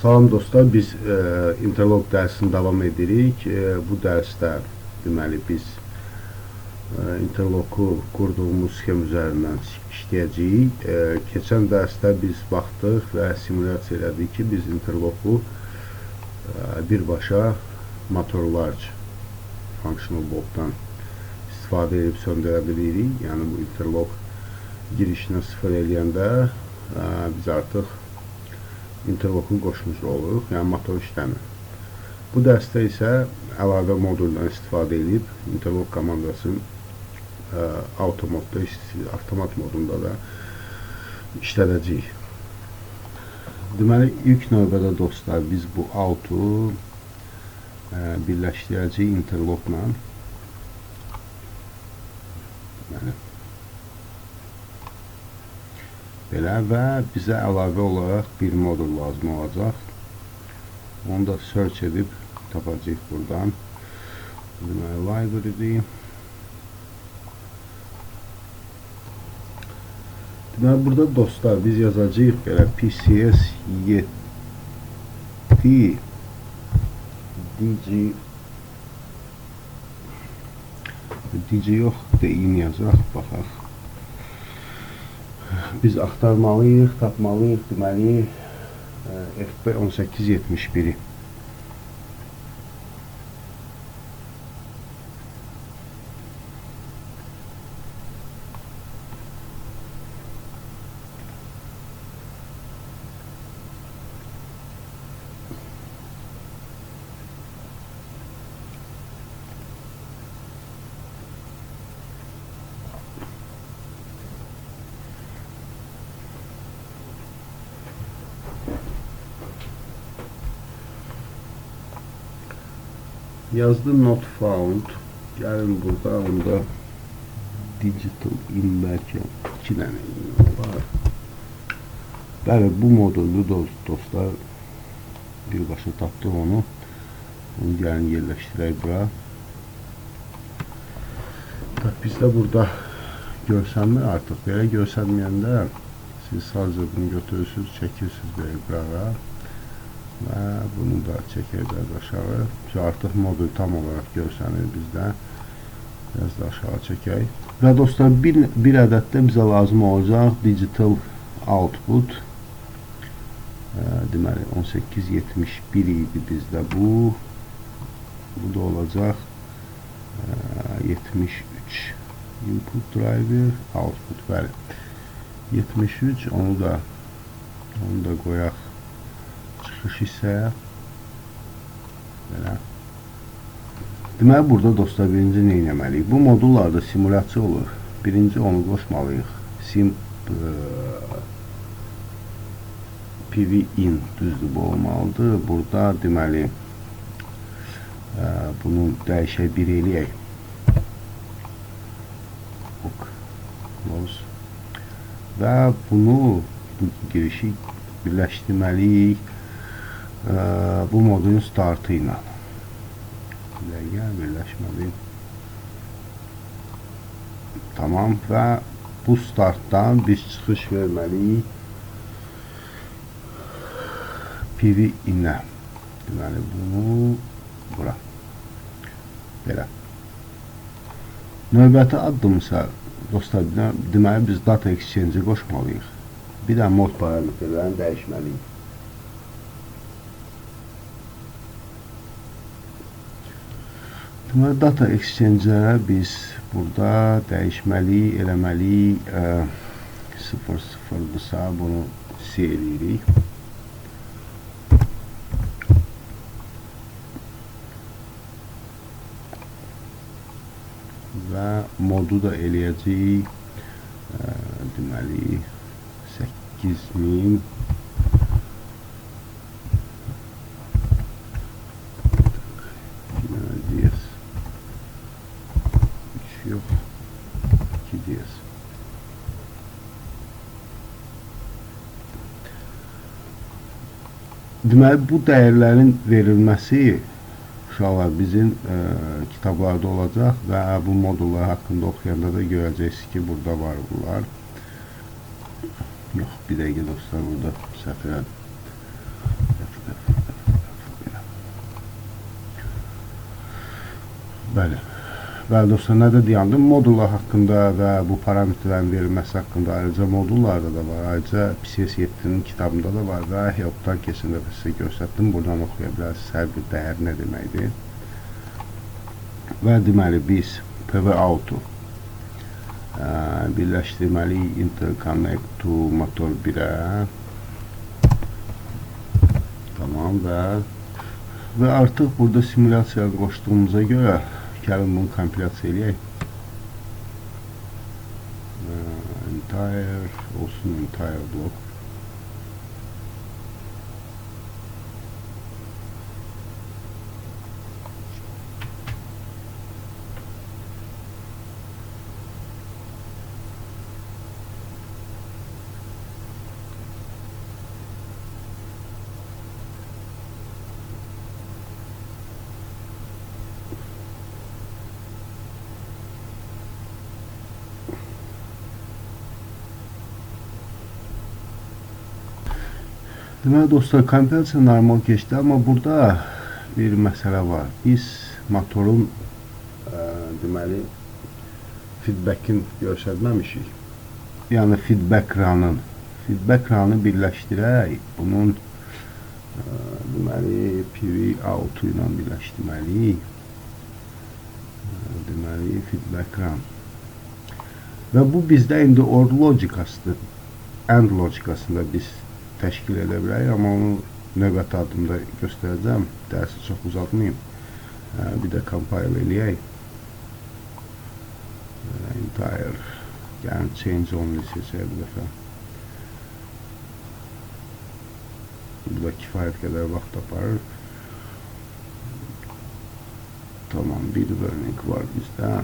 Salam dostlar, biz interlog dərsini davam edirik. Bu dərsdə deməli biz interlogu qurduğumuz sxem üzərindən işləyəcəyik. Keçən dərsdə biz baxdıq və simulyasiya elədik ki, biz interlogu birbaşa motor large functional blockdan istifadə edib söndürə bilirik. Yəni bu interlog girişinə sıfır eləyəndə biz artıq interloku qoşmuş oluruq, yəni motor işləmir. Bu dərsdə isə əlavə moduldan istifadə edib interlog komandasını avtomat modunda da işlədəcəyik. Deməli, ilk növbədə dostlar, biz bu auto birləşdirəcəyik interlogla. Deməli, belə və bizə əlavə olaraq bir modul lazım olacaq. Onu da search edib tapacağıq buradan. Deməli, library'dir. Deməli, burada dostlar biz yazacağıq belə PCS 7 DJ yox, deyin yazaq, baxaq. Biz axtarmalıyıq, tapmalıyıq, deməli FP1871-i. Yazdı not found. Gəlin burada onda digital in bəlkə 2 dənə in var. Bəli, bu modulu dostlar birbaşa tapdıq onu. Onu gəlin yerləşdirək bura. Bizdə burada görsənmir artıq. Belə görsənməyəndə siz sadəcə bunu götürürsünüz, çəkirsiniz belə bura. Və bunu da çəkəcək aşağı. Artıq modul tam olaraq görsənir bizdə. Biraz da aşağı çəkək. Və dostlar, bir ədəd də bizə lazım olacaq digital output. Deməli, 1871 idi bizdə bu. Bu da olacaq 73 input driver, output, bəli. 73, onu da qoyaq çıxış hissəyə. Belə. Deməli, burada dostlar birinci nə etməliyik? Bu modullarda simulyasiya olur. Birinci onu qoşmalıyıq. Sim PV in düzdür, bu olmalıdır. Burada deməli bunu dəyişək bir eləyək. Close. Və bunu bu girişi birləşdirməliyik bu modulun startı ilə. Birləşməli. Tamam, və bu startdan biz çıxış verməliyik PV inə. Deməli, bunu bura. Belə. Növbəti addım isə dostlar, deməli biz data exchange-i qoşmalıyıq. Bir də mod parametrlərini dəyişməliyik. Deməli, data exchange-ə biz burada dəyişməliyik, eləməliyik 0-0-dırsa bunu C eləyirik. Və modu da eləyəcəyik deməli 8000 Deməli, bu dəyərlərin verilməsi uşaqlar bizim kitablarda olacaq və bu modullar haqqında oxuyanda da görəcəksiniz ki, burada var bunlar. Yox, bir dəqiqə dostlar, burada səhvə Bəli. Bəli dostlar, nədə dayandım? Modullar haqqında və bu parametrlərin verilməsi haqqında ayrıca modullarda da var. Ayrıca PCS7-nin kitabında da var və helpdan keçən dəfə sizə göstərdim. Buradan oxuya bilərsiniz hər bir dəyər nə deməkdir. Və deməli biz PV Auto birləşdirməli interconnect to motor 1-ə. Tamam və artıq burada simülasiyaya qoşduğumuza görə gəlin bunu kompilyasiya eləyək. Entire olsun, entire block. Deməli dostlar, kompilyasiya normal keçdi, amma burada bir məsələ var. Biz motorun deməli feedback-in göstərməmişik. Yəni feedback run'ı birləşdirək. Bunun deməli PV Auto ilə birləşdirməliyik. Deməli feedback run. Və bu bizdə indi OR logikasıdır. AND logikasında biz təşkil edə bilərik, amma onu növbəti adımda göstərəcəm. Dərsi çox uzatmayayım. Bir də compile eləyək. Entire. Yəni change only seçək bir dəfə. Burada kifayət qədər vaxt aparır. Tamam, bir warning var bizdə.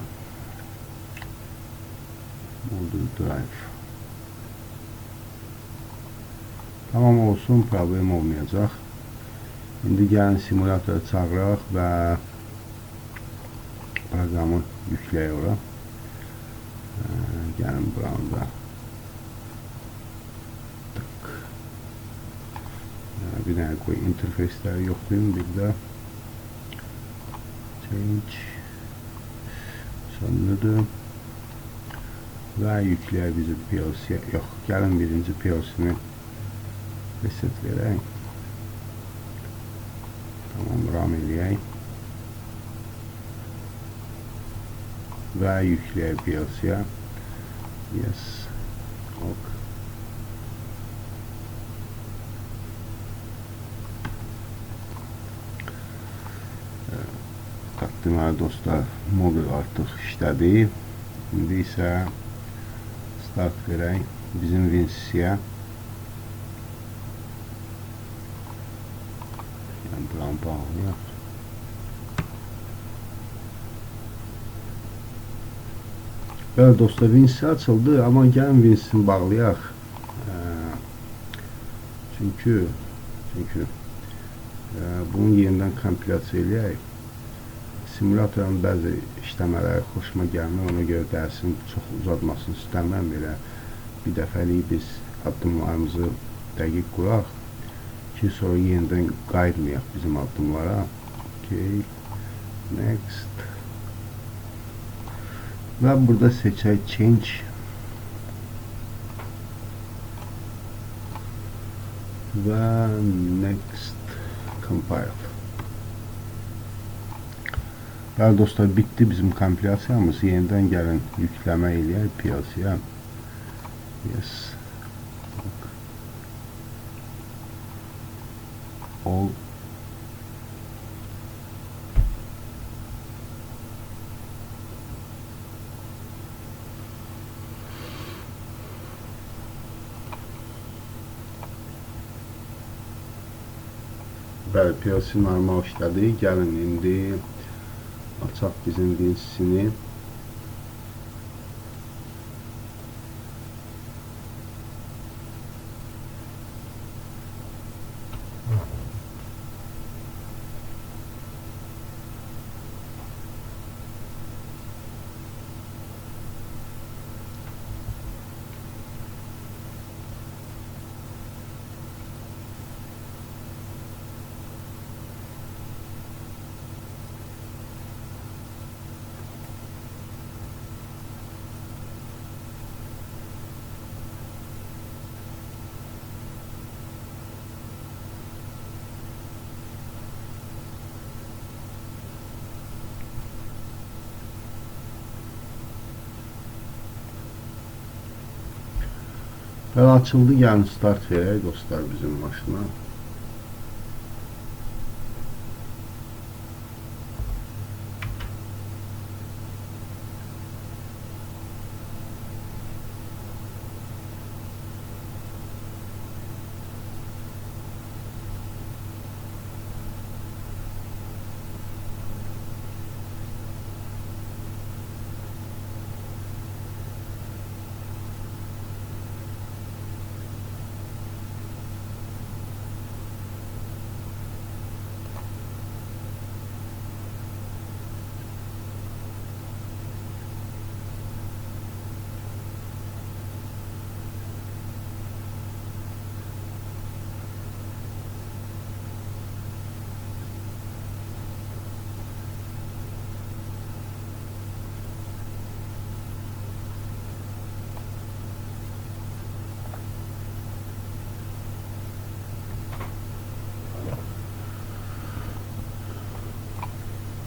Module drive. Tamam olsun, problem olmayacaq. İndi gəlin simulatoru çağıraq və proqramı yükləyək ora. Gəlin buranı bir dənə qoy, interfeysləri yoxlayın, bir də change sonludur və yükləyək bizi PLC-yə. Yox, gəlin birinci PLC-ni reset verək. Tamam, RAM eləyək və yükləyək PLC-yə. Yes, ok. Deməli dostlar, modul artıq işlədi. İndi isə start verək bizim WinSys-yə. Yəni buranı bağlayaq. Bəli dostlar, WinSys açıldı, amma gəlin WinSys-ni bağlayaq. Çünki bunu yenidən kompilyasiya eləyək. Simülatorun bəzi işləmələri xoşuma gəlmir, ona görə dərsin çox uzatmasını istəməm. Belə bir dəfəlik biz addımlarımızı dəqiq quraq ki, sonra yenidən qayıtmayaq bizim addımlara. Okay, next. Və burada seçək change. Və next compile. Bəli dostlar, bitdi bizim kompilyasiyamız. Yenidən gəlin yükləmə eləyək PLC-yə. Yes. All. Bəli, PLC normal işlədi. Gəlin indi açaq bizim WinSys-ni. Bəli, açıldı. Gəlin start verək dostlar bizim maşına.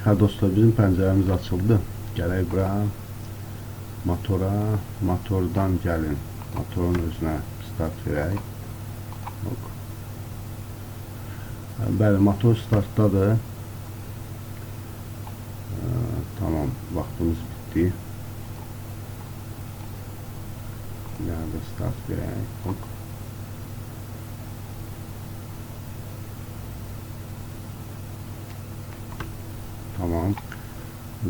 Hə dostlar, bizim pəncərəmiz açıldı. Gələk bura, motora, motordan gəlin. Motorun özünə start verək. Bəli, motor startdadır. Tamam, vaxtımız bitdi. Nerede start verək? Tamam.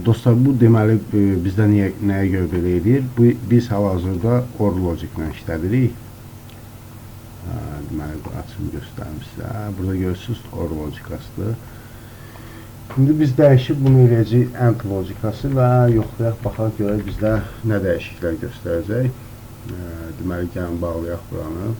Dostlar, bu deməli bizdə nəyə görə belə edir? Biz hal-hazırda OrLogic ilə işlədirik. Deməli, açım göstərim sizə. Burada görürsünüz OrLogic asıdır. Şimdi biz dəyişib bunu eləyəcək End logikası və yoxlayaq, baxaq görək bizdə nə dəyişikliklər göstərəcək. Deməli, gəlin bağlayaq buranı.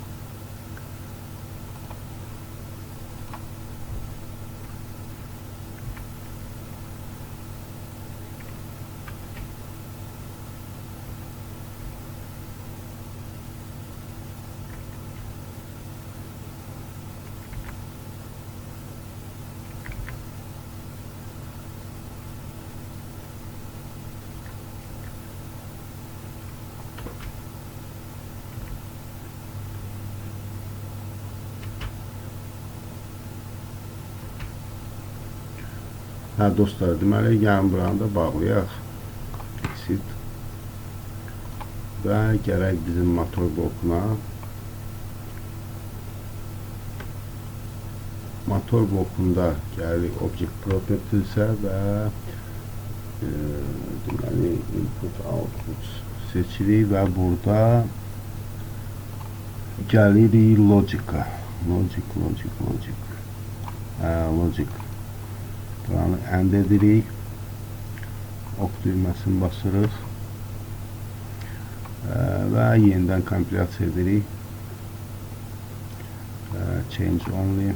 Hə dostlar, deməli, gəlin buranı da bağlayaq. Exit. Və gələk bizim motor blokuna. Motor blokunda gəlirik Object Properties'ə və deməli, Input Output seçirik və burada gəlirik Logic'a. Logic. Buranı end edirik. Ok düyməsini basırıq. Və yenidən kompilasiya edirik. Change only.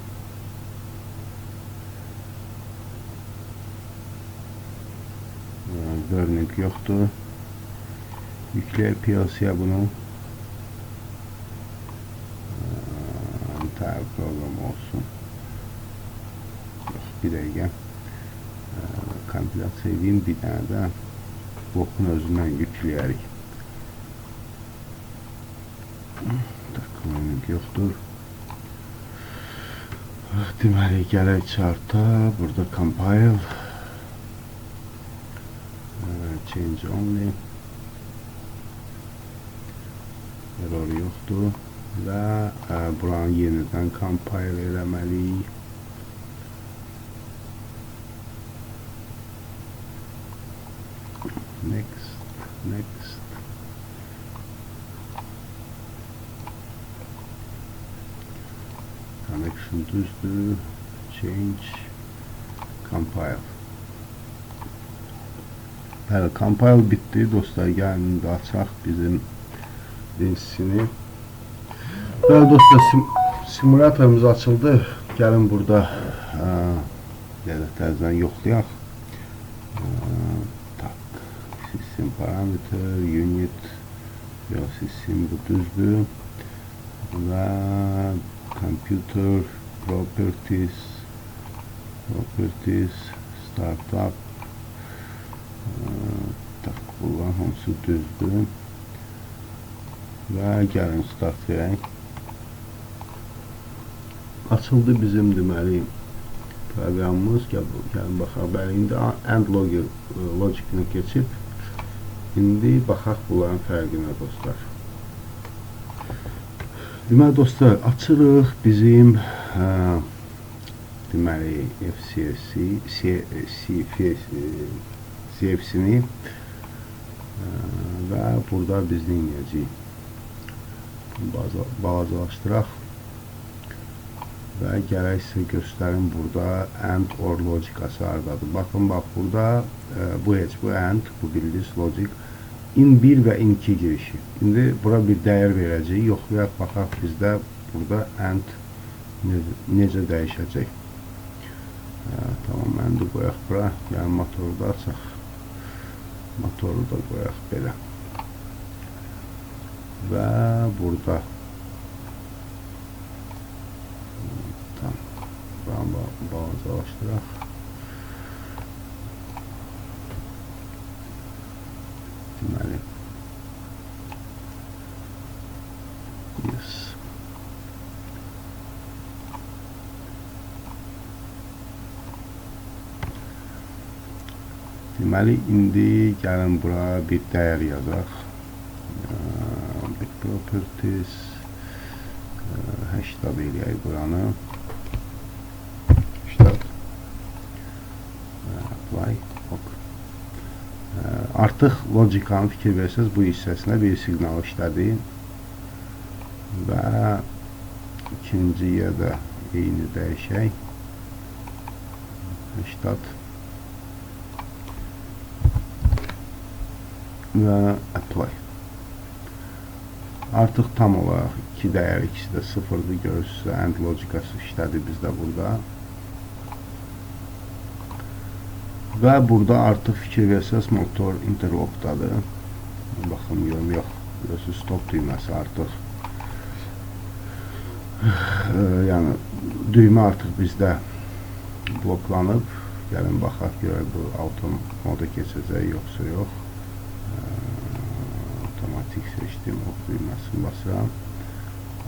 Burning yoxdur. Yükləyək PLC-yə bunu. Entire program olsun. Bir dəqiqə. Kompilasiya edeyim, bir dənə də blokun özündən yükləyərik. Takımlıq yoxdur. Deməli, gələk charta, burada compile, change only, error yoxdur və buranı yenidən compile eləməliyik. Next. Connection düzdür. Change. Compile. Bəli, compile bitdi. Dostlar, gəlin də açaq bizim densini. Bəli dostlar, simulatorumuz açıldı. Gəlin burada dəstədən yoxlayaq. System parameter, unit, system bu düzdür və computer properties, startup, bunlar hamısı düzdür və gəlin start verək. Açıldı bizim deməli proqramımız. Gəlin baxaq. Bəli, indi end logicini keçib. İndi baxaq bunların fərqinə dostlar. Deməli dostlar, açırıq bizim deməli CFC-ni və burada biz deyəcəyik balacalaşdıraq və gələk sizə göstərim burada and or logikası hardadır. Baxın, bax burada bu heç bu and, bu bildiriş logic in 1 və in 2 girişi. İndi bura bir dəyər verəcəyik. Yoxlayaq, baxaq bizdə burada and necə dəyişəcək. Tamam, endi qoyaq bura. Yəni motoru da açaq. Motoru da qoyaq belə. Və burada balacalaşdıraq. Deməli yes. Deməli indi gəlin bura bir dəyər yazaq. Big properties 80 eləyək buranı. Apply. Artıq logikanı fikir versəz bu hissəsinə bir siqnal işlədi və ikinciyə də eyni dəyişək 80 və apply. Artıq tam olaraq iki dəyər, ikisi də sıfırdır, görürsünüz, and logikası işlədi bizdə burada. Və burada artıq fikir versəz motor interruptdadır. Baxın, yox, görürsünüz, stop düyməsi artıq. Yəni, düymə artıq bizdə bloklanıb. Gəlin, baxaq, görək bu auto moda keçəcək, yoxsa yox. Otomatik seçdim, ox düyməsini basıram.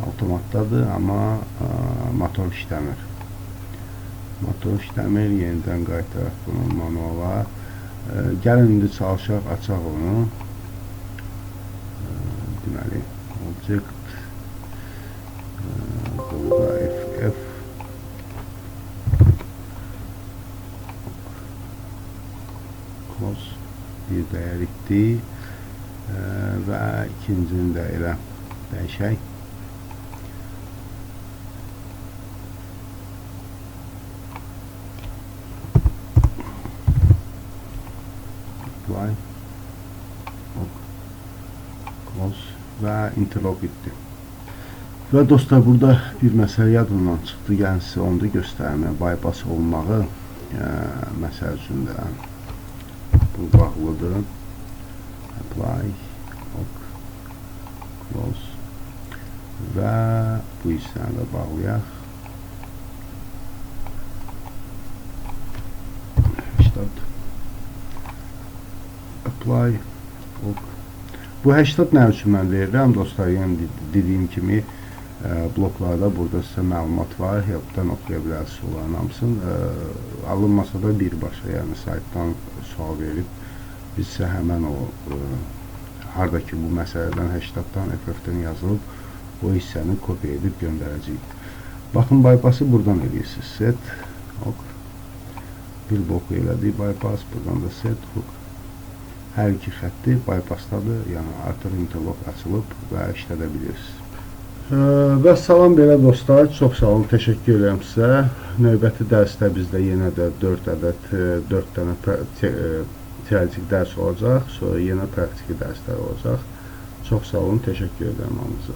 Avtomatdadır, amma motor işləmir. Motor işləmir, yenidən qaytaraq bunu manuala. Gəlin, indi çalışaq, açaq onu. Deməli, object burada FF close bir dəyərlikdir və ikincini də elə dəyişək. Close və interlock bitdi. Və dostlar, burada bir məsələ yadımdan çıxdı. Yəni sizə onu da göstərim. Bypass olmağı məsəl üçün də bu bağlıdır. Apply, close və bu hissəni də bağlayaq. Apply, bu 80 nə üçün mən verirəm dostlar, yəni dediyim kimi bloklarda burada sizə məlumat var, helpdən oxuya bilərsiniz onların hamısını. Alınmasa da birbaşa, yəni saytdan sual verib biz sizə həmən o harada ki bu məsələdən 80-dan FF-dən yazılıb o hissəni kopya edib göndərəcəyik. Baxın, bypass'ı buradan edirsiniz. Set, bir bloku elədik bypass, buradan da set, hər iki xətti bypassdadır, yəni artıq interlock açılıb və işlədə bilirsiniz. Və salam belə dostlar, çox sağ olun, təşəkkür edirəm sizə. Növbəti dərsdə bizdə yenə də 4 dənə teoretik dərs olacaq, sonra yenə praktiki dərslər olacaq. Çox sağ olun, təşəkkür edirəm hamınıza.